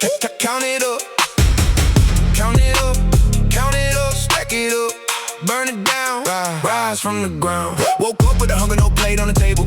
Count it up, count it up, count it up, stack it up, burn it down, rise from the ground. Woke up with a hunger, no plate on the table.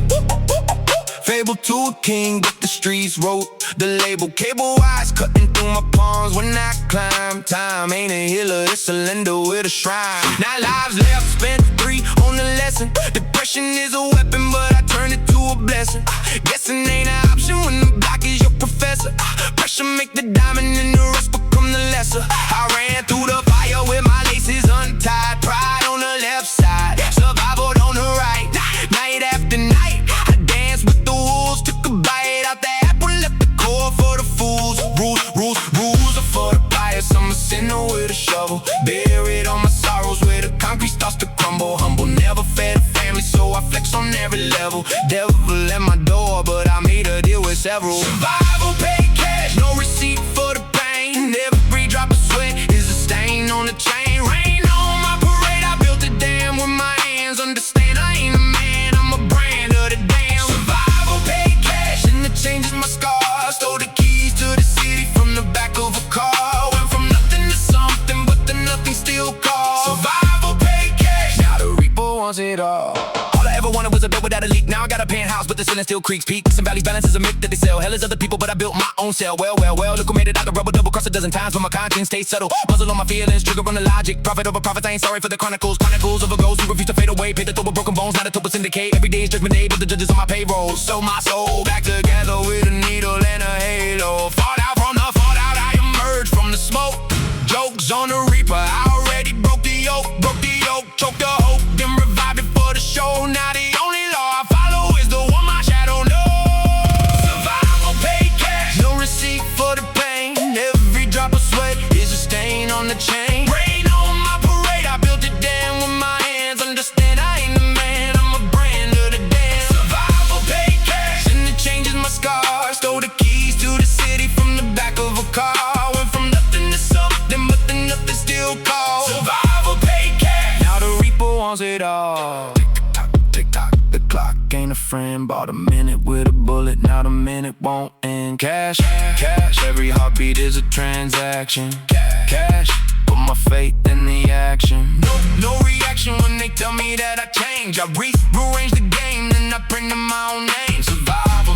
Fable to a king, but the streets wrote the label. Cable wires cutting through my palms when I climb. Time ain't a healer, it's a lender with a shrine. 9 lives left, spent 3 on the lesson. Depression is a weapon, but I turn it to a blessing. Guessing ain't an option when the block is your professor. Pressure make the diamond and the rest become the lesser. I ran through the fire with my laces untied. Pride on the left side, survival on the right. Night after night, I danced with the wolves. Took a bite out the apple, left the core for the fools. Rules are for the pious. I'm a sinner with a shovel. Buried all my sorrows where the concrete starts to crumble. Humble, never fed a family, so I flex on every level. Devil at my door, but I made a deal with several. Survival, pay cash, no receipt for the pain. Every drop of sweat is a stain on the chain. Rain on my parade, I built a dam with my hands. Understand I ain't a man, I'm a brand of the dam. Survival, pay cash, and the change is my scars. Stole the keys to the city from the back of a car. Went from nothing to something, but the nothing still called survival, pay cash. Now the reaper wants it all. All I ever wanted was a bed without a leak. Now I got a penthouse, but the ceiling still creaks. Peaks and valleys, balance is a myth that they sell. Hell is other people, but I built my own cell. Well, look who made it out the rubble, double cross a dozen times, but my conscience stays subtle. Muzzle on my feelings, trigger on the logic. Profit over profits, I ain't sorry for the chronicles. Chronicles of a ghost who refuse to fade away. Paid the toll with broken bones, not a total syndicate. Every day is judgment day, but the judges on my payroll. So my soul back together with a needle and a halo. Fought out from the fallout, I emerged from the smoke. Jokes on the reaper, I already broke the yoke. Choked the hope, then revived it for the show. Now the only law I follow is the one my shadow knows. Survival, pay cash, no receipt for the pain. Every drop of sweat is a stain on the chain. Rain on my parade, I built a dam with my hands. Understand I ain't the man, I'm a brand of the dam. Survival, pay cash, and it changes my scars. Stole the keys to the city from the back of a car. Went from nothing to something, but the nothing still called survival, pay cash. Now the reaper wants it all. Tick tock, the clock ain't a friend. Bought a minute with a bullet, now the minute won't end. Cash, every heartbeat is a transaction. Cash, put my faith in the action. No reaction when they tell me that I change. I rearrange the game, then I print in my own name. Survival,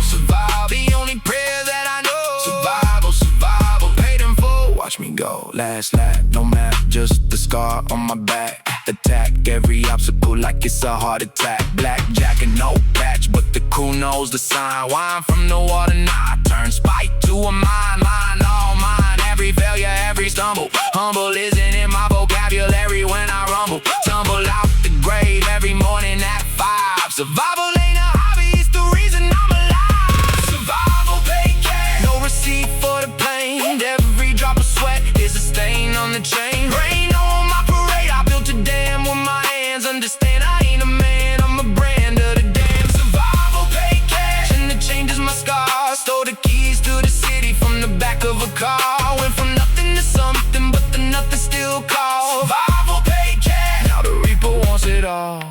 the only prayer that I know. Survival, paid in full, watch me go. Last lap, no map, just the scar on my back. Attack every obstacle like it's a heart attack. Blackjack and no patch, but the crew knows the sign. Wine from the water, now I turn spite to a mine. All mine, every failure, every stumble. Humble isn't in my vocabulary when I rumble. Tumble out the grave every morning at 5. Survival ain't a hobby, it's the reason I'm alive. Survival, pay cash, no receipt for the pain. Every drop of sweat is a stain on the chain. Rain on my parade, I built a dam with my hands. Understand I ain't a man, I'm a brand of the dam. Survival, pay cash, and it changes my scars. Stole the keys to the city from the back of a car. Went from nothing to something, but the nothing still called survival, pay cash. Now the reaper wants it all.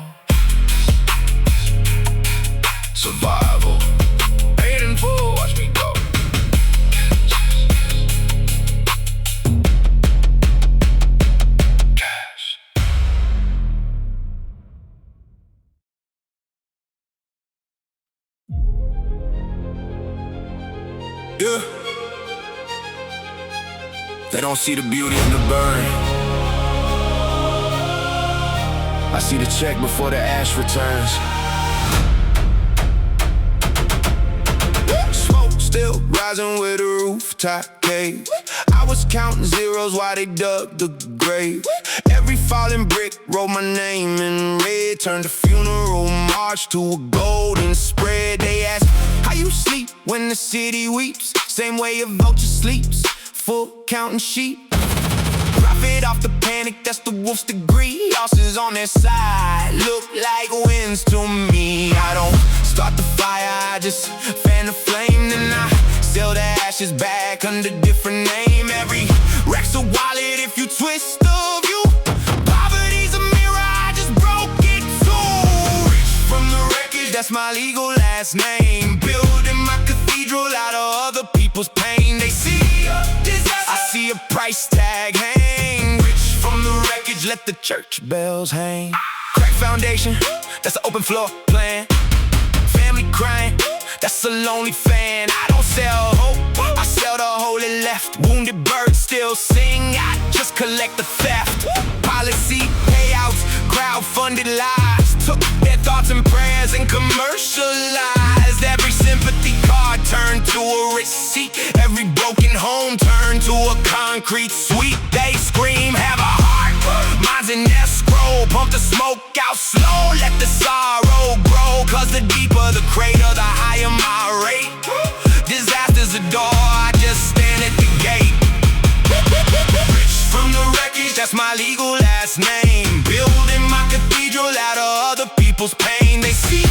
Survival, paid in full, watch me go. Cash. Yeah. They don't see the beauty in the burn. I see the check before the ash returns. Smoke still rising with a rooftop cave. I was counting zeros while they dug the grave. Every falling brick wrote my name in red. Turned a funeral march to a golden spread. They ask, how you sleep when the city weeps? Same way a vulture sleeps, full counting sheep. Profit off the panic, that's the wolf's degree. Horses on their side, look like wins to me. I don't start the fire, I just fan the flame. Then I sell the ashes back under different name. Every wreck's a wallet if you twist the view. Poverty's a mirror, I just broke it too. Rich from the wreckage, that's my legal last name. Building my cathedral out of other people's pain. They see the church bells hang. Crack foundation, that's an open floor plan. Family crying, that's a lonely fan. I don't sell hope, I sell the holy left. Wounded birds still sing, I just collect the theft. Policy payouts, crowdfunded lies, took their thoughts and prayers and commercialized. Every sympathy card turned to a receipt. Every broken home turned to a concrete suite. They scream, have a heart, mine's an escrow. Pump the smoke out slow, let the sorrow grow. Cause the deeper the crater, the higher my rate. Disaster's a door, I just stand at the gate. Rich from the wreckage, that's my legal last name. Building my cathedral out of other people's pain. They see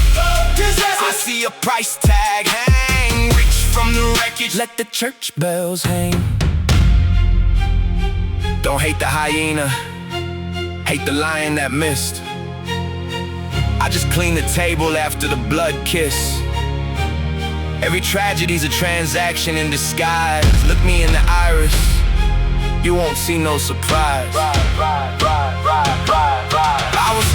disaster, I see a price tag hang. Rich from the wreckage, let the church bells hang. Don't hate the hyena, hate the lion that missed. I just clean the table after the blood kiss. Every tragedy's a transaction in disguise. Look me in the iris, you won't see no surprise. I was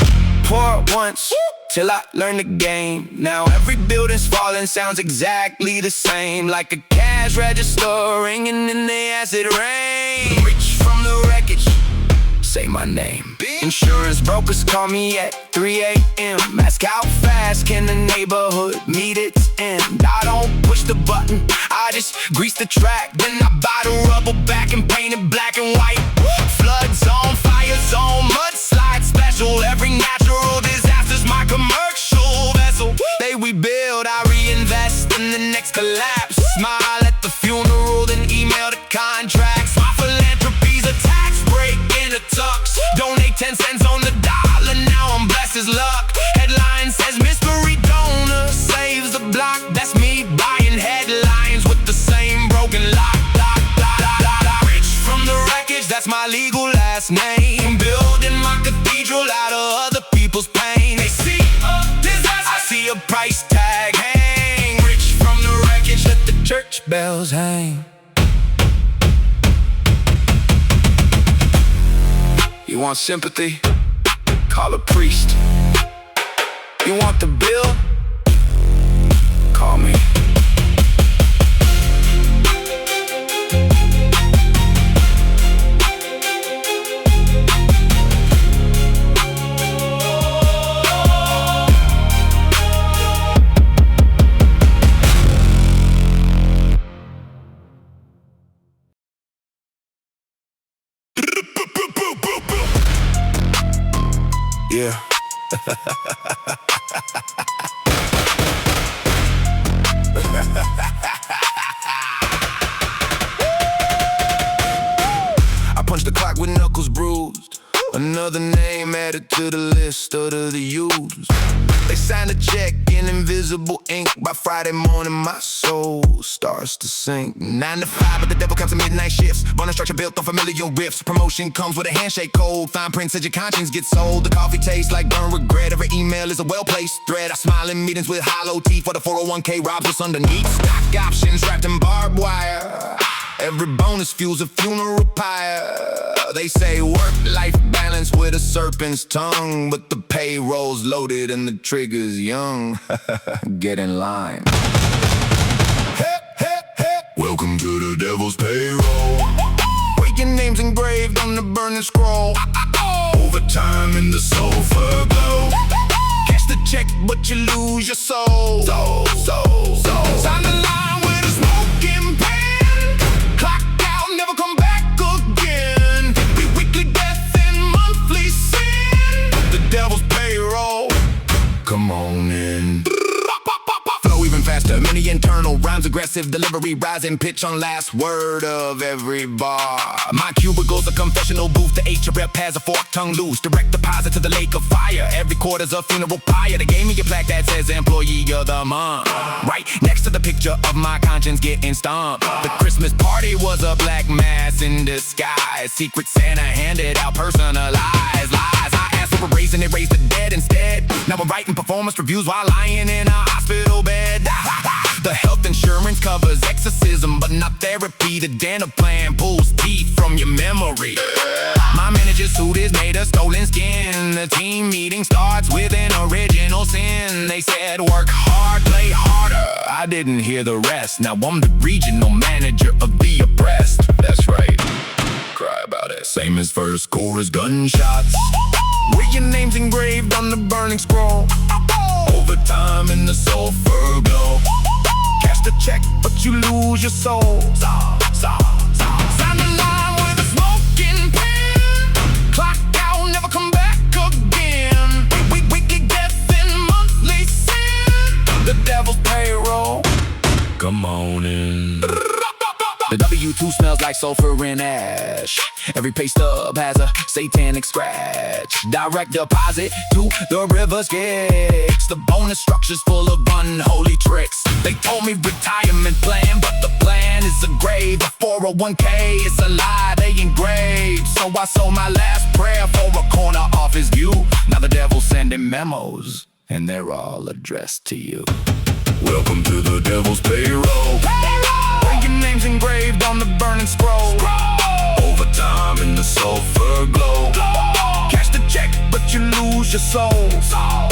poor once, till I learned the game. Now every building's falling sounds exactly the same. Like a cash register ringing in the acid rain. Rich from the wreckage, say my name. Insurance brokers call me at 3 a.m. Ask how fast can the neighborhood meet its end. I don't push the button, I just grease the track. Then I buy the rubber back and paint it black and white. Flood zone, fire zone, mudslide special. Every natural disaster's my commercial vessel. They rebuild, I reinvest in the next collapse. Smile at the funeral, then email the contracts. My philanthropy's a tax break in a tux. Donate 10 cents on the dollar, now I'm blessed as luck. Headline says mystery donor saves the block. That's me buying headlines with the same broken lock. Rich from the wreckage, that's my legal last name. Building my cathedral out of other people's pain. They see a disaster, I see a price tag hang. Rich from the wreckage, let the church bells hang. You want sympathy? Call a priest. You want the bill? Call me. Yeah. I punched the clock with knuckles bruised. Another name added to the list of the used. They signed a check in invisible ink. By Friday morning my soul starts to sink. 9 to 5 but the devil comes to midnight shifts. Running structure built on familiar riffs. Promotion comes with a handshake code. Fine print says your conscience gets sold. The coffee tastes like burnt regret. Every email is a well-placed thread. I smile in meetings with hollow teeth for the 401k robs us underneath. Stock options wrapped in barbed wire. Every bonus fuels a funeral pyre. They say work-life balance with a serpent's tongue, but the payroll's loaded and the trigger's young. Get in line. Welcome to the devil's payroll. Wait, your name's engraved on the burning scroll. Overtime in the sulfur glow. Cash the check, but you lose your soul. Sign the line with a smoking pan. Clock out, never come back again. Weekly death and monthly sin. The devil's payroll. Come on in. Flow even faster, many internal rhymes, aggressive delivery, rising pitch on last word of every bar. My cubicle's a confessional booth. The H rep has a forked tongue loose. Direct deposit to the lake of fire. Every quarter's a funeral pyre. They gave me a plaque that says employee of the month. Right next to the picture of my conscience getting stomped. The Christmas party was a black mass in disguise. Secret Santa handed out personalized lies. I asked for a raise and they raised the dead instead. Now I'm writing performance reviews while lying in a hospital bed. The health insurance covers exorcism, but not therapy. The dental plan pulls teeth from your memory. My manager's suit is made of stolen skin. The team meeting starts with an original sin. They said work hard, play harder. I didn't hear the rest. Now I'm the regional manager of the oppressed. That's right, cry about it. Same as first chorus gunshots, with your names engraved on the burning scroll. Overtime in the sulfur glow. Cash the check, but you lose your soul. Sign the line with a smoking pen. Clock out, never come back again. Weekly death and monthly sin. The devil's payroll. Come on in. The W2 smells like sulfur and ash. Every pay stub has a satanic scratch. Direct deposit to the river Styx. The bonus structure's full of unholy tricks. They told me retirement plan, but the plan is a grave. The 401k is a lie they engraved. So I sold my last prayer for a corner office view. Now the devil's sending memos, and they're all addressed to you. Welcome to the devil's payroll. Your name's engraved on the burning scroll. Overtime in the sulfur glow. Cash the check, but you lose your soul. Sign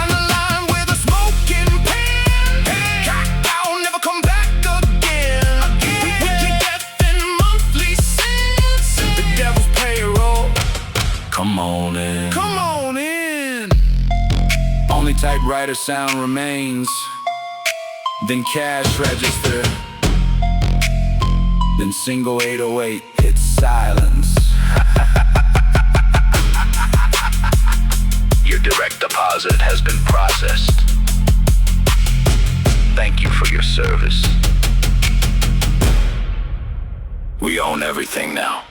the line with a smoking pen. Cocked out, never come back again. Weekly death and monthly sins. The devil's payroll. Come on in. Come on in. Only typewriter sound remains. Then cash register. Then single 808 hits silence. Your direct deposit has been processed. Thank you for your service. We own everything now.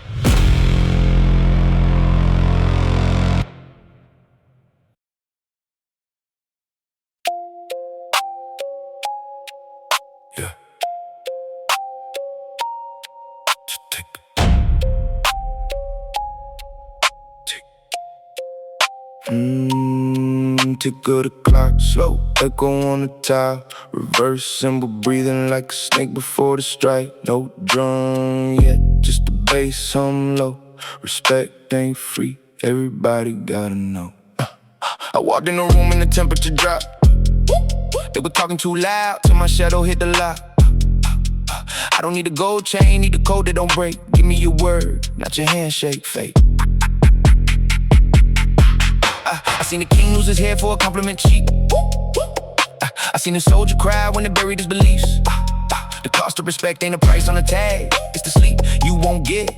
Yeah. Tick of the clock, slow echo on the tile. Reverse symbol breathing like a snake before the strike. No drum yet, just the bass hum low. Respect ain't free, everybody gotta know. I walked in the room and the temperature dropped. They were talking too loud till my shadow hit the lock. I don't need a gold chain, need a code that don't break. Give me your word, not your handshake fake. I seen the king lose his head for a compliment cheap. I seen a soldier cry when they buried his beliefs. The cost of respect ain't a price on the tag. It's the sleep you won't get,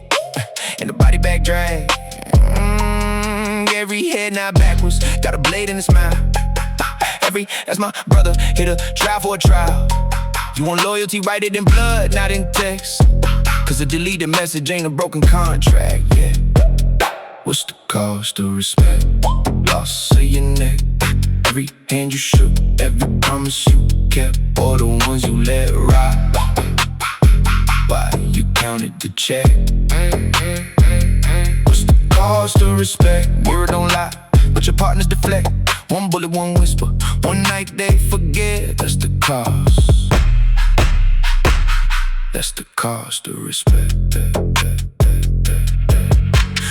and the body bag drag. Every head now backwards, got a blade in his mouth. That's my brother, hit a trial for a trial. You want loyalty, write it in blood, not in text. Cause a deleted message ain't a broken contract, yeah. What's the cost of respect? Loss of your neck. Every hand you shook, every promise you kept, all the ones you let ride. Why you counted the check? What's the cost of respect? Mirror don't lie, but your partners deflect. One bullet, one whisper, one night they forget. That's the cost. That's the cost of respect.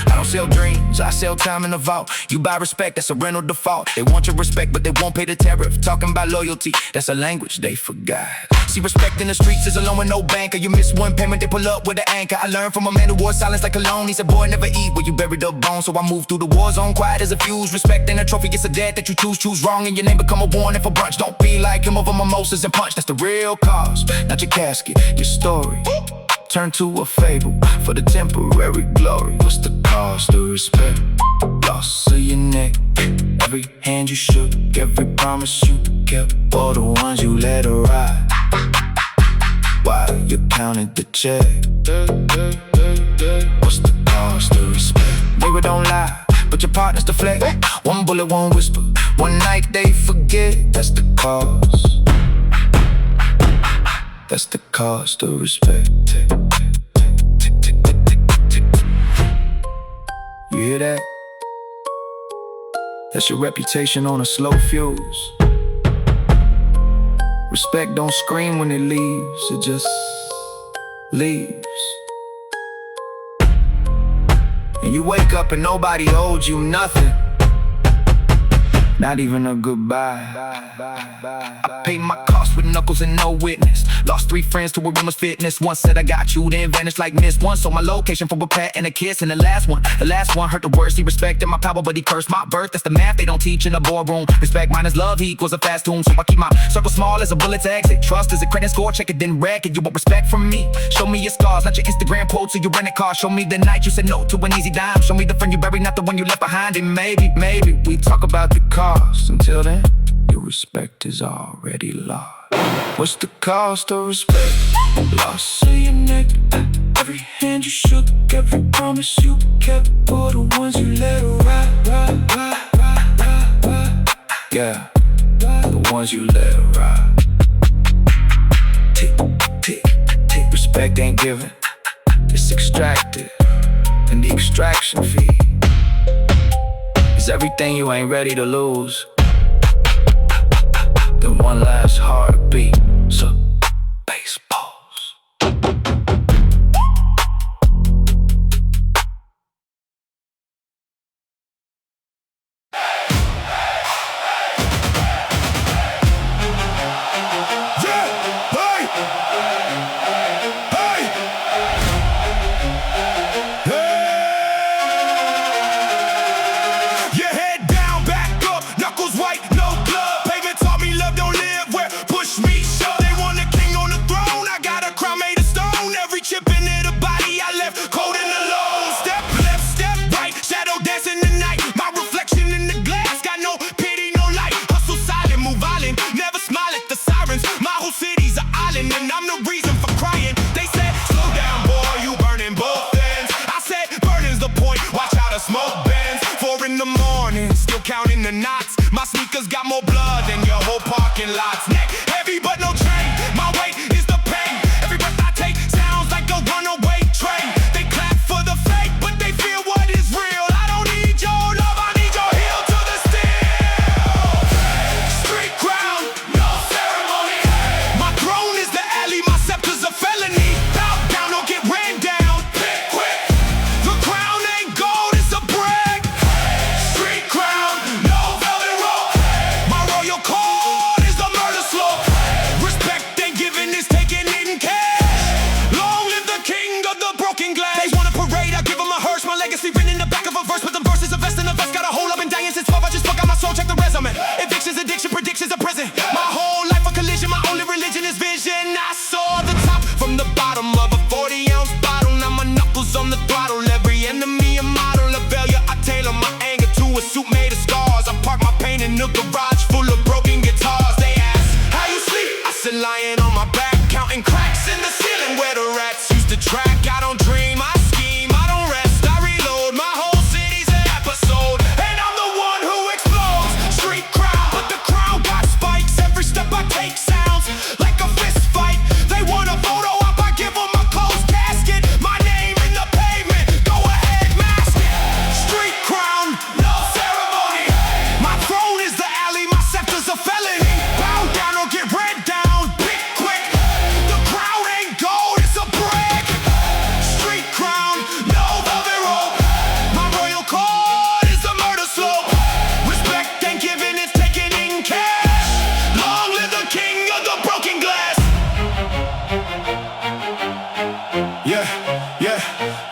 I don't sell dreams, I sell time in the vault. You buy respect, that's a rental default. They want your respect, but they won't pay the tariff. Talking about loyalty, that's a language they forgot. See, respect in the streets is a loan with no banker. You miss one payment, they pull up with an anchor. I learned from a man who wore silence like cologne. He said, boy, never eat where you bury the bone. So I moved through the war zone, quiet as a fuse. Respect ain't a trophy, it's a debt that you choose wrong. And your name become a warning for brunch. Don't be like him over mimosas and punch. That's the real cost, not your casket, your story. Turn to a fable for the temporary glory. What's the cost of respect? Loss of your neck. Every hand you shook, every promise you kept, all the ones you let ride. Why you counted the check? What's the cost of respect? Baby, don't lie, but your partners deflect. One bullet, one whisper, one night they forget. That's the cost. That's the cost of respect. You hear that? That's your reputation on a slow fuse. Respect don't scream when it leaves, it just leaves. And you wake up and nobody owed you nothing, not even a goodbye. I paid my cost with knuckles and no witness. Lost 3 friends to a room of fitness. One said I got you, then vanished like mist. One sold my location for a pat and a kiss. And the last one heard the words. He respected my power, but he cursed my birth. That's the math they don't teach in the boardroom. Respect minus love, he equals a fast tune. So I keep my circle small as a bullet's exit. Trust is a credit score, check it, then wreck it. You want respect from me? Show me your scars, not your Instagram posts or your rented car. Show me the night you said no to an easy dime. Show me the friend you buried, not the one you left behind. And maybe we talk about the cost. Until then, your respect is already lost. What's the cost of respect? Loss of your neck. Every hand you shook, every promise you kept, for the ones you let ride. Yeah, the ones you let ride. Tick, tick, tick. Respect ain't given, it's extracted. And the extraction fee is everything you ain't ready to lose. Then one last heartbeat. So, bass pause. Yeah, hey, hey, hey. Your head down, back up, knuckles white, no glove. Pavement taught me love don't live where push me shove. They want a king on the throne, I got a crown made of stone. Every chip in it a body I left cold and alone. Step left, step right, shadow dancing the night. My reflection in the glass, got no pity, no light. Hustle silent, move violent, never smile at the sirens. My whole city's an island and I'm the reason for crying. They said, slow down boy, you burning both ends. I said, burning's the point, watch how the smoke bends. 4 in the morning, still counting the knots. My sneakers got more blood than your whole parking lot's. Neck heavy but no chain, my weight is the pain. Every breath I take sounds like a runaway train. They clap for the fake, but they feel what is real. I don't need your love, I need your heel to the steel. Street crown, no ceremony. My throne is the alley, my scepter's a felony. Bow down or get ran down. Pick quick. The crown ain't gold, it's a brick. Street crown, no velvet rope. My royal code is the murder slope. Respect ain't given, it's taken in cash. Long live the king of the broken glass. They want a parade, I give them a hearse. My legacy written in the back of a verse. But the verse is a vest and a vest. Got a hole I've been dying since 12. I just fuck out my soul, check the resume. Evictions, addiction, predictions of prison. My whole life a collision, my only religion is vision. I saw the top from the bottom of a 40-ounce bottle. Now my knuckles on the throttle. Every enemy a model of failure. I tailor my anger to a suit made of scars. I park my pain in a garage full of broken guitars. They ask, how you sleep? I said lying on my back, counting cracks in the ceiling where the rats used to track. I don't dream, I scheme, I don't rest, I reload. My whole city's an episode, and I'm the one who explodes. Street crowd, but the crown got spikes. Every step I take sounds like a fist fight. They want a photo op, I give them a closed casket. My name in the pavement, go ahead, mask it. Street crown, no ceremony. My throne is the alley, my scepter's a felony. Bow down or get ran down, pick quick. The crown ain't gold, it's a brick. Street crown, no velvet rope. My royal code is the murder slope. Respect ain't given, it's taken in cash. Long live the king of the broken glass. Yeah, yeah,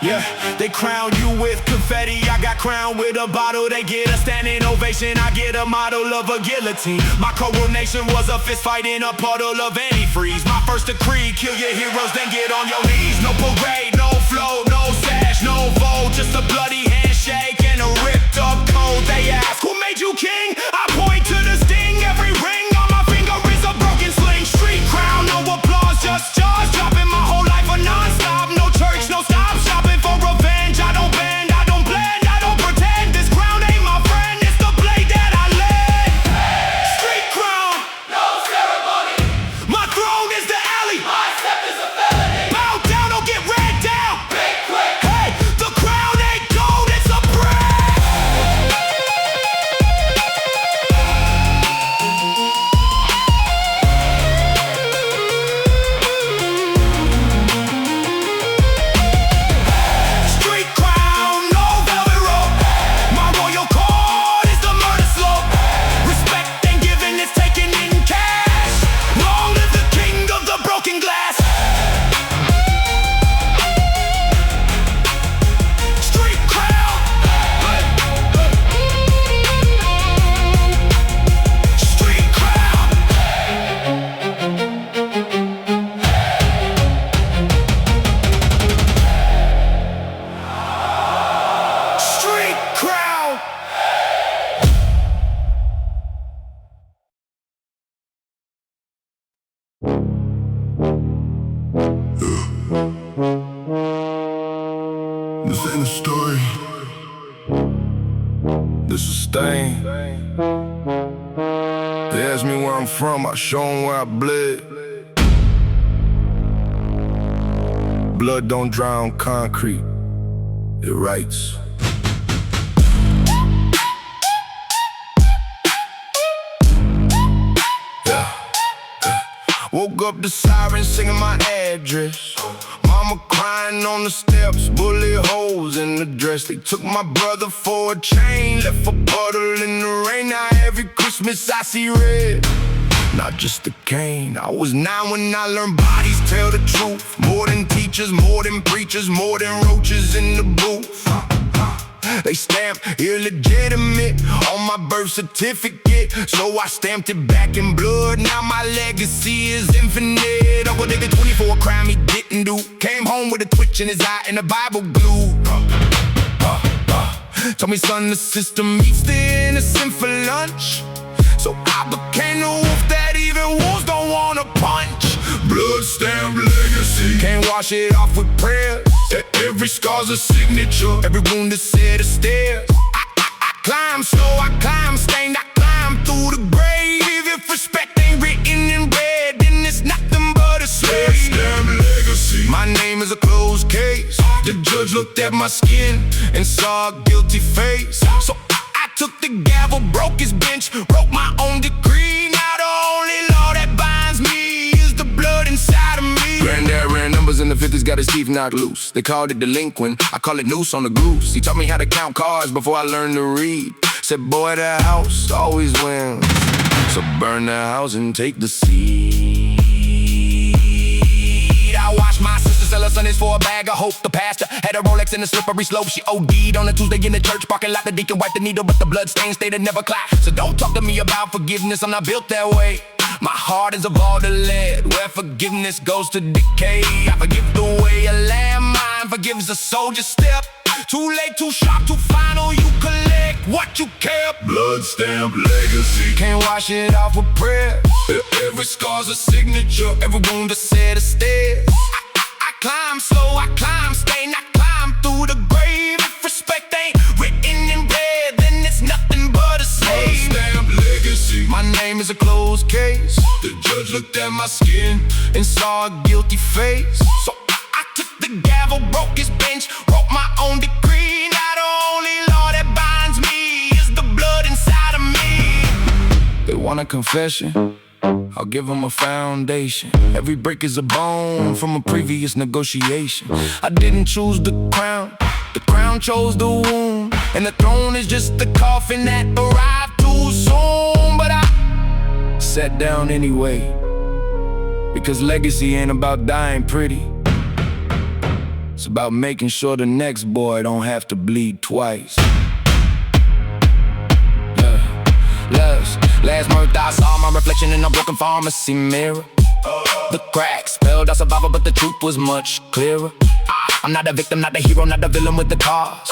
yeah. They crown you with confetti, I got crowned with a bottle. They get a standing ovation, I get a model of a guillotine. My coronation was a fist fight in a puddle of antifreeze. My first decree, kill your heroes, then get on your knees. No parade, no flow, no sash, no vote. Just a bloody handshake and a ripped up code. They ask, who made you king? I point to the sting. Every ring on my finger is a broken sling. Street crown, no applause, just jaws dropping. My whole life a non-stop, no church, no stop shopping for revenge. I don't bend, I don't blend, I don't pretend. This crown ain't my friend, it's the blade that I lend. Street crown, no ceremony. My throne is the alley, my step is a felony. Bow down or get ran down, pick quick. Hey, the crown ain't gold, it's a brick. This ain't a story. This is stain. They ask me where I'm from, I show them where I bled. Blood don't dry on concrete, it writes. Woke up to sirens singing my address. Mama crying on the steps, bullet holes in the dress. They took my brother for a chain, left a puddle in the rain. Now every Christmas I see red, not just a cane. I was 9 when I learned bodies tell the truth. More than teachers, more than preachers, more than roaches in the booth. They stamped illegitimate on my birth certificate, so I stamped it back in blood. Now my legacy is infinite. Uncle did the 24 crime he didn't do. Came home with a twitch in his eye and the Bible glue. Told me, son, the system eats the innocent for lunch. So I became the wolf that even wolves don't wanna punch. Blood stamped legacy, can't wash it off with prayers. Every scar's a signature, every wound is set of stairs. I climb slow, I climb stained, I climb through the grave. If respect ain't written in red, then it's nothing but a slave. Blood stamped legacy, my name is a closed case. The judge looked at my skin and saw a guilty face. So I took the gavel, broke his bench, wrote my own decree. Now the only law that binds me is the blood inside of me. Granddad ran numbers in the 50s, got his teeth knocked loose. They called it delinquent, I call it noose on the goose. He taught me how to count cards before I learned to read. Said, boy, the house always wins, so burn the house and take the seed. I watched my sister sell her Sundays for a bag of hope. The pastor had a Rolex in a slippery slope. She OD'd on a Tuesday in the church parking lot. The deacon wiped the needle, but the blood stain stayed and never clapped. So don't talk to me about forgiveness, I'm not built that way. My heart is of all the lead, where forgiveness goes to decay. I forgive the way a landmine forgives a soldier's step. Too late, too sharp, too final, you collect what you kept. Blood stamped legacy, can't wash it off with prayer. Every scar's a signature, every wound a set of stairs. I climb slow, I climb stained, I climb through the grave. If respect ain't written in red, then it's nothing but a slave. Blood stamped legacy, my name is a closed case. The judge looked at my skin and saw a guilty face. So I took the gavel, broke his bench, wrote my own decree. Now the only law that binds me is the blood inside of me. They want a confession, I'll give them a foundation. Every brick is a bone from a previous negotiation. I didn't choose the crown chose the wound. And the throne is just the coffin that arrived too soon. But I sat down anyway, because legacy ain't about dying pretty. It's about making sure the next boy don't have to bleed twice. Last month I saw my reflection in a broken pharmacy mirror. The cracks spelled out survival, but the truth was much clearer. I'm not a victim, not the hero, not the villain with the cause.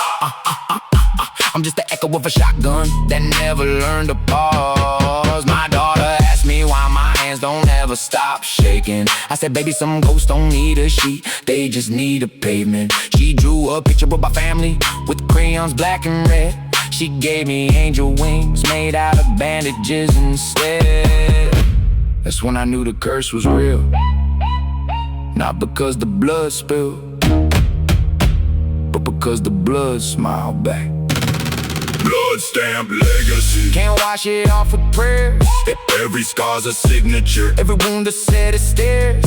I'm just the echo of a shotgun that never learned to pause. My daughter asked me why my hands don't ever stop shaking. I said, baby, some ghosts don't need a sheet, they just need a pavement. She drew a picture of my family with crayons black and red. She gave me angel wings made out of bandages instead. That's when I knew the curse was real, not because the blood spilled, but because the blood smiled back. Blood stamped legacy, can't wash it off with prayers. Every scar's a signature, every wound a set of stairs.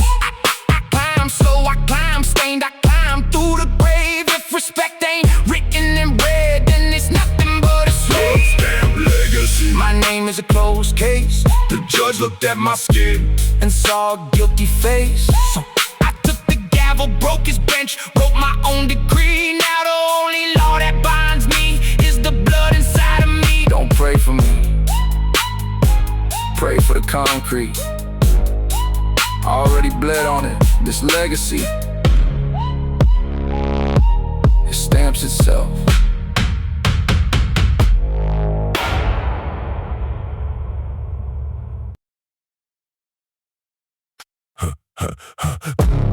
I climb slow, I climb stained, I climb through the grave. If respect ain't written in red, then it's nothing but a slave. Blood stamped legacy, my name is a closed case. The judge looked at my skin and saw a guilty face. So I took the gavel, broke his bench, wrote my own decree. Now the only law that binds me is the blood inside of me. Don't pray for me, pray for the concrete. I already bled on it. This legacy, it stamps itself.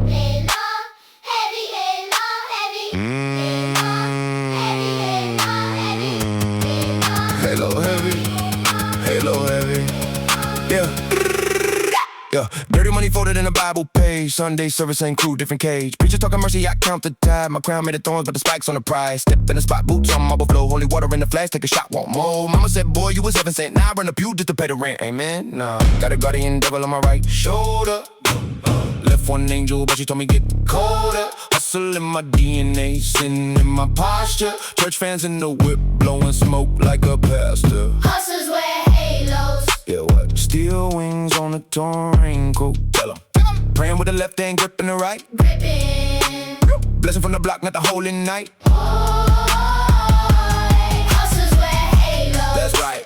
Halo, heavy, halo, heavy. me folded in a Bible page. Sunday service ain't crew, different cage. Preachers talking mercy, I count the tide. My crown made of thorns, but the spikes on the prize. Step in the spot, boots on marble flow. Holy water in the flash, take a shot, want more. Mama said, boy, you was heaven sent. Now I run the pew just to pay the rent. Amen. Nah, got a guardian devil on my right shoulder. Left one angel, but she told me get colder. Hustle in my DNA, sin in my posture. Church fans in the whip, blowing smoke like a pastor. Hustlers wear halos. Yeah, what? Steel wings on a torn raincoat. Tell 'em. Praying with the left hand, gripping the right. Gripping. Blessing from the block, not the holy night. Hustlers wear halos. That's right.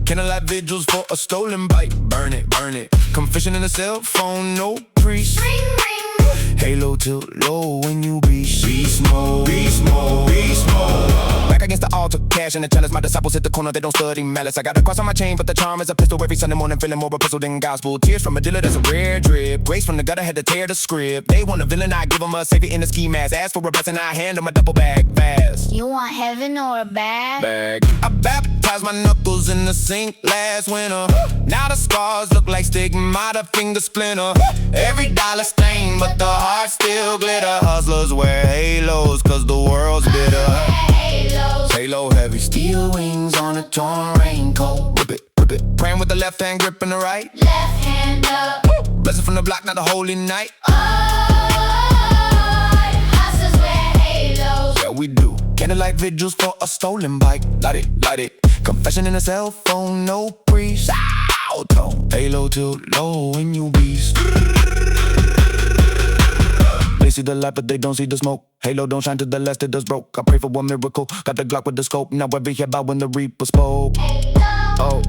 Candlelight vigils for a stolen bike. Burn it, burn it. Confession in a cell phone, no priest. Ring, ring. Halo tilt low when you beast mode. Beast mode. Beast mode. Back against the altar, cash in the chalice. My disciples hit the corner, they don't study malice. I got a cross on my chain, but the charm is a pistol. Every Sunday morning, feeling more epistle than gospel. Tears from a dealer, that's a rare drip. Grace from the gutter, had to tear the script. They want a villain, I give them a savior in a ski mask. Ask for a blessing, I hand them a double bag fast. You want heaven or a bag? Bag. I baptized my knuckles in the sink last winter. Now the scars look like stigmata, finger splinter. Every dollar stain, but the heart still glitter. Hustlers wear halos, cause the world's bitter. Halos. Halo heavy, steel wings on a torn raincoat. Whip it, whip it. Praying with the left hand, gripping the right. Left hand up. Blessing from the block, not the holy night. Hustlers wear halos. Yeah, we do. Candlelight vigils for a stolen bike. Light it, light it. Confession in a cell phone, no priest. Auto. Halo tilt low when you beast. They see the light, but they don't see the smoke. Halo don't shine to the last, it does broke. I pray for one miracle. Got the Glock with the scope. Now every head bow when the Reaper spoke. Oh,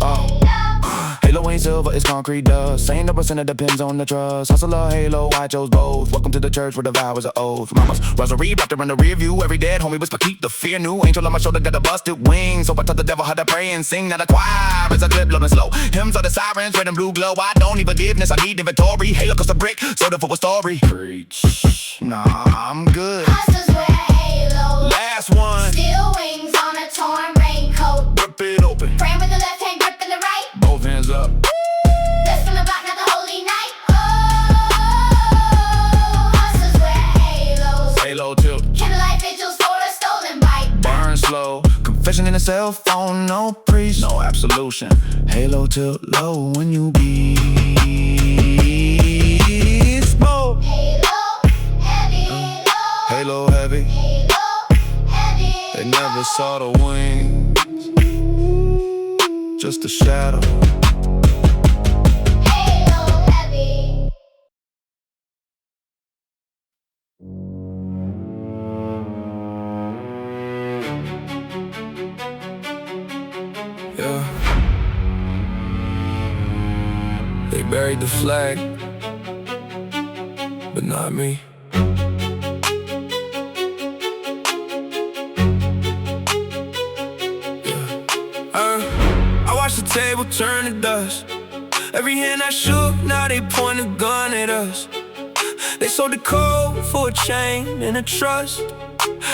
oh. Halo ain't silver, it's concrete dust. Saying the percent depends on the trust. Hustle or halo, I chose both. Welcome to the church where the vow is an oath. Mama's rosary wrapped around the rear view. Every dead homie whisper, keep the fear new. Angel on my shoulder got a busted wing. So I taught the devil how to pray and sing. Now the choir is a clip loading slow. Hymns are the sirens, red and blue glow. I don't need forgiveness, I need inventory. Halo cost a brick, soda for a story. Preach. Nah, I'm good. Hustlers wear halos. Last one. Steel wings on a torn raincoat. Rip it open. Praying with the left hand, gripping the right. Both hands up. Blessed from the block, not the holy night. Hustlers wear halos. Halo tilt. Candlelight vigils for a stolen bike. Burn slow. Confession in a cell phone, no priest. No absolution. Halo tilt low when you beast mode. Halo heavy. Halo heavy. Halo heavy. They never saw the wings, just a shadow. Halo heavy. Yeah. They buried the flag, but not me. I watched the table turn to dust. Every hand I shook, now they point a gun at us. They sold the code for a chain and a trust.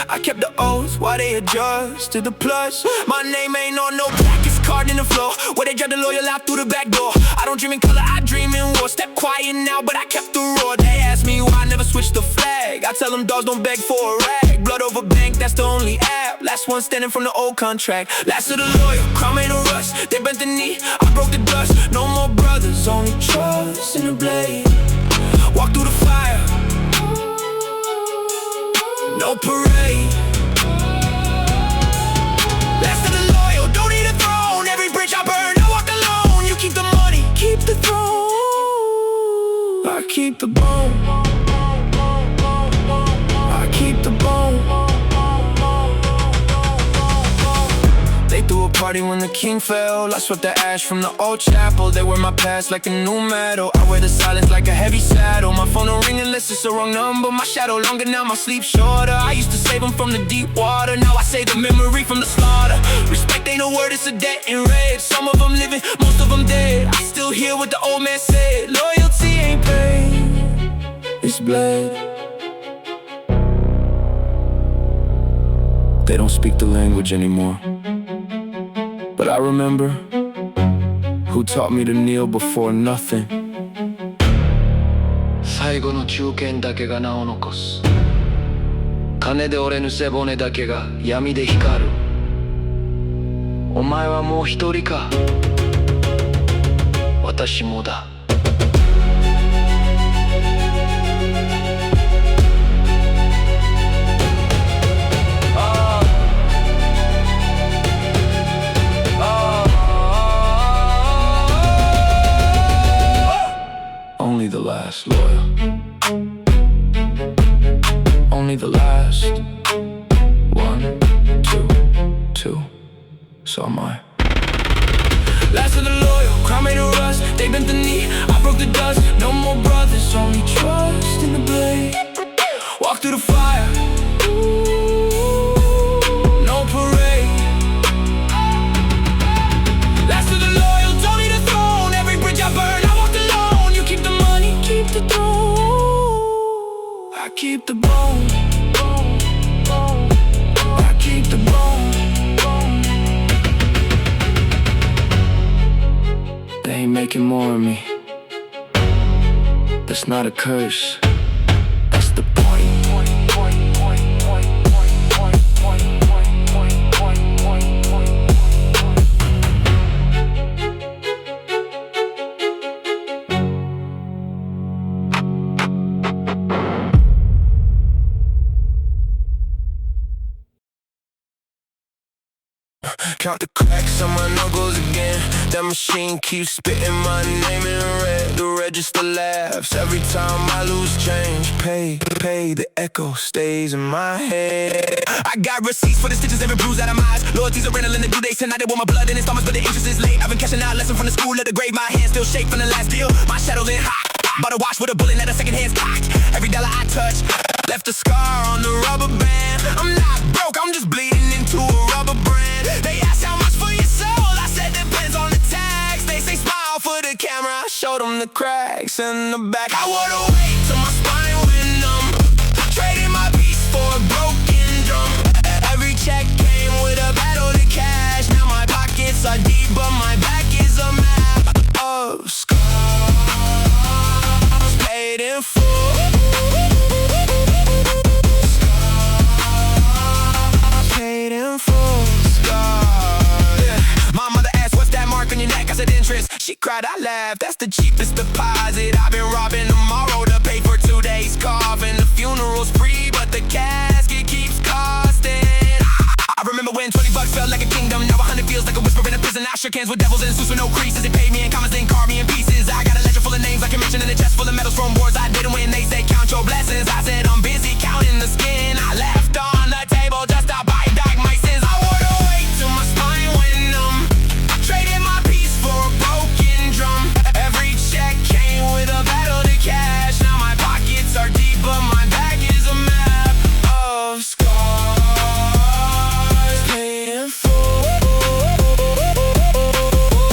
I kept the oath while they adjusted the plus. My name ain't on no plaque, it's carved in the floor, where they dragged the loyal out through the back door. I don't dream in color, I dream in war. Step quiet now, but I kept the roar. They ask me why I never switched the flag. I tell them dogs don't beg for a rag. Blood over bank, that's the only app. Last one standing from the old contract. Last of the loyal, crown made a rust. They bent the knee, I broke the dust. No more brothers, only trust in the blade. Walk through the fire, no parade. Last of the loyal, don't need a throne. Every bridge I burn, I walk alone. You keep the money, keep the throne. I keep the bone. I keep the bone. They threw a party when the king fell. I swept the ash from the old chapel. They wear my past like a new medal. I wear the silence like a heavy saddle. My phone don't ring unless it's the wrong number. My shadow longer now, my sleep shorter. I used to save them from the deep water. Now I save the memory from the slaughter. Respect ain't a word, it's a debt in red. Some of them living, most of them dead. I still hear what the old man said. Loyalty ain't pain, it's bled. They don't speak the language anymore, but I remember who taught me to kneel before nothing. 最後の中堅だけが名を残す。金で折れぬ背骨だけが闇で光る。お前はもう一人か。私もだ。Only the last loyal. Only the last. 1, 2, 2. So am I. Last of the loyal, crime made a rust. They bent the knee, I broke the dust. No more brothers, only trust in the blade. Walk through the fire. No parade. Last of the loyal, don't need a throne. Every bridge I burn, I walked alone. You keep the money, keep the throne. I keep the bone. I keep the bone. They ain't making more of me. That's not a curse. That's the point. Count the cracks on my knuckles again. That machine keeps spitting my name in red. The register laughs every time I lose change. Pay, the echo stays in my head. I got receipts for the stitches, every bruise out of my eyes. Loyalty's adrenaline, the due dates tonight. They want my blood in installments, but the interest is late. I've been cashing out lessons from the school at the grave. My hands still shake from the last deal. My shadow's in hot. Bought a watch with a bullet, now the second hand's cocked. Every dollar I touch left a scar on the rubber band. I'm not broke, I'm just bleeding into a rubber brand. They ask how much for your soul, I said depends on the tax. They say smile for the camera, I showed them the cracks in the back. I would've waited till my spine went numb, trading my peace for a broken drum. Every check came with a battle to cash. Now my pockets are deep, but my back is a map of scars paid in full. Paid in full. Scars. Yeah. My mother asked, what's that mark on your neck? I said interest. She cried, I laughed. That's the cheapest deposit. I've been robbing tomorrow to pay for today's coffin. The funeral's free, but the casket keeps costing. I remember when 20 bucks felt like a kingdom. Now 100 feels like a whisper in a prison. I shook hands with devils and suits with no creases. They paid me in commas, then carved me in pieces. I got a ledger full of names I can mention, in a chest full of medals from wars I didn't win. They say count your blessings. I said I'm busy counting the skin I left on the table just to buy back my sins. I would've waited till my spine went numb, traded my peace for a broken drum. Every check came with a battle to cash. Now my pockets are deep, but my back is a map of scars paid in full.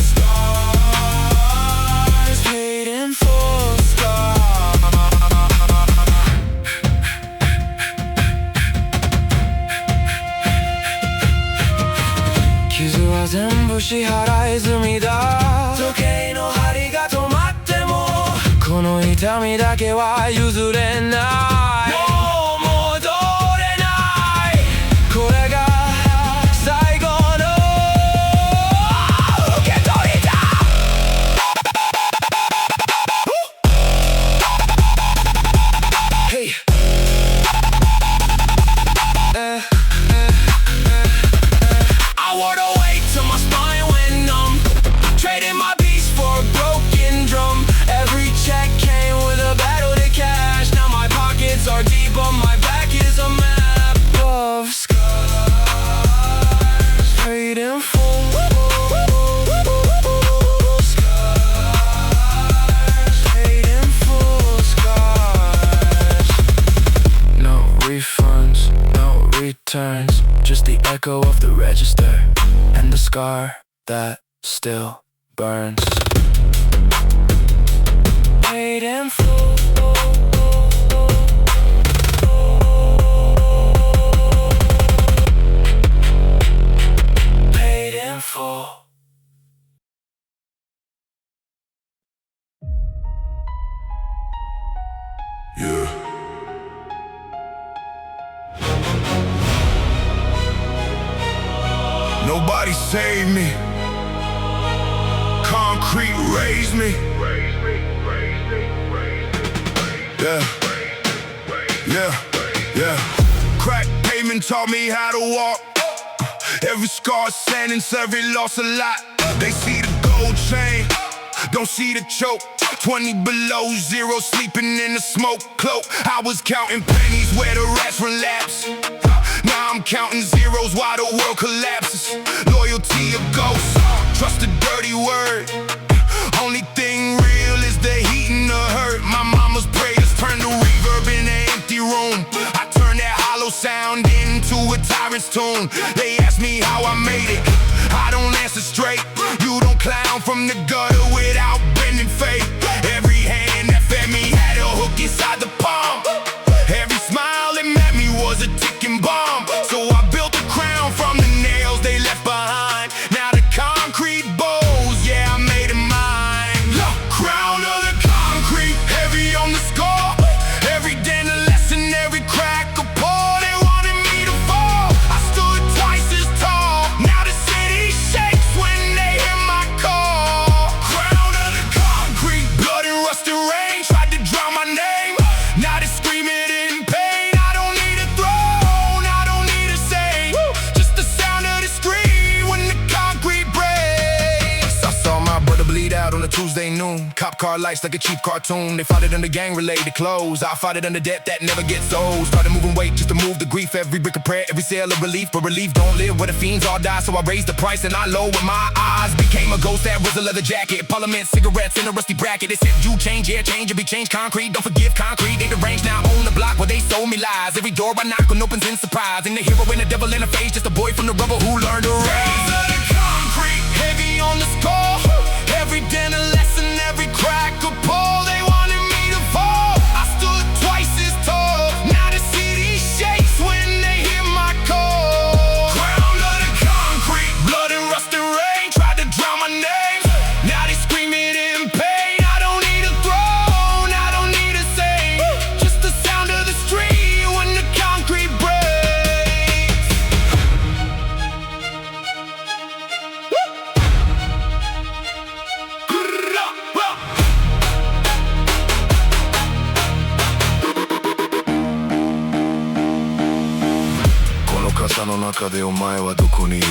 Scars paid in full. Scars. 傷は全部支払い済みだ。時計の針が止まってもこの痛みだけは譲れない。もう戻れない。これが最後の受け取りだ。Hey. I would've waited till my spine went numb, trading my peace for a broken drum. Every check came with a battle to cash. Now my pockets are deep, but my back is a map of scars paid in full. Scars paid in full. Scars. No refunds, no returns, just the echo of the register and the scar that still burns. Paid in full. Paid in full. Nobody saved me. Concrete raised me. Yeah, yeah. Crack pavement taught me how to walk. Every scar sentence, every loss a lot. They see the gold chain, don't see the choke. 20 below zero, sleeping in the smoke cloak. I was counting pennies where the rats relapse. Now I'm counting zeros while the world collapses. Loyalty a ghost, trust a dirty word. Only thing real is the heat and the hurt. My mama's prayers turned to reverb in an empty room. I turned that hollow sound into a tyrant's tune. They ask me how I made it, I don't answer straight. You don't clown from the gutter without bending faith. Every hand that fed me had a hook inside the palm. Every smile that met me was a ticking bomb. So I built a crown from the nails they left behind. Now the concrete bows, yeah, I made it mine. Crown of the concrete, heavy on the score. Every dent a lesson, every crack a pour. They wanted me to fall, I stood twice as tall. Now the city shakes when they hear my call. Crown of the concrete, blood and rust and rain tried to drown my name. Now they scream it in pain. I don't need a throne, I don't need a saint. Just the sound of the scream when the concrete breaks. I saw my brother bleed out on a Tuesday noon. Cop car lights like a cheap cartoon. They fought it under gang-related clothes. I fought it under debt that never gets old. Started moving weight just to move the grief. Every brick of prayer, every sale of relief. But relief don't live where the fiends all die. So I raised the price and I lowered my eyes. Became a ghost that was a leather jacket. Parliament cigarettes in a rusty bracket. They said you change, yeah, change, you be changed. Concrete, don't forgive concrete. They deranged now on the block where they sold me lies. Every door I knock on opens in surprise. And the hero and the devil in a face. Just a boy from the rubble who learned to raise. The concrete, heavy on the score. Every dent a lesson, every crack a pull. They wanted me to fall, I stood twice as tall. Now the city shakes when they hear my call. Crown of the concrete, blood and rust and rain tried to drown my name. Now they scream it in pain. I don't need a throne, I don't need a saint. Just the sound of the street when the concrete breaks. この傘の中でお前はどこにいる？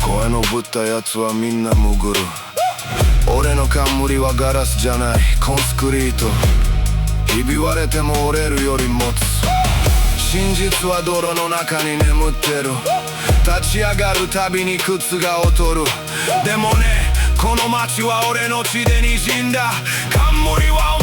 声のぶったやつはみんなむぐる。俺の冠はガラスじゃないコンスクリート。ひび割れても折れるより持つ。真実は泥の中に眠ってる。立ち上がるたびに靴が劣る。でもね、この街は俺の血で滲んだ。冠は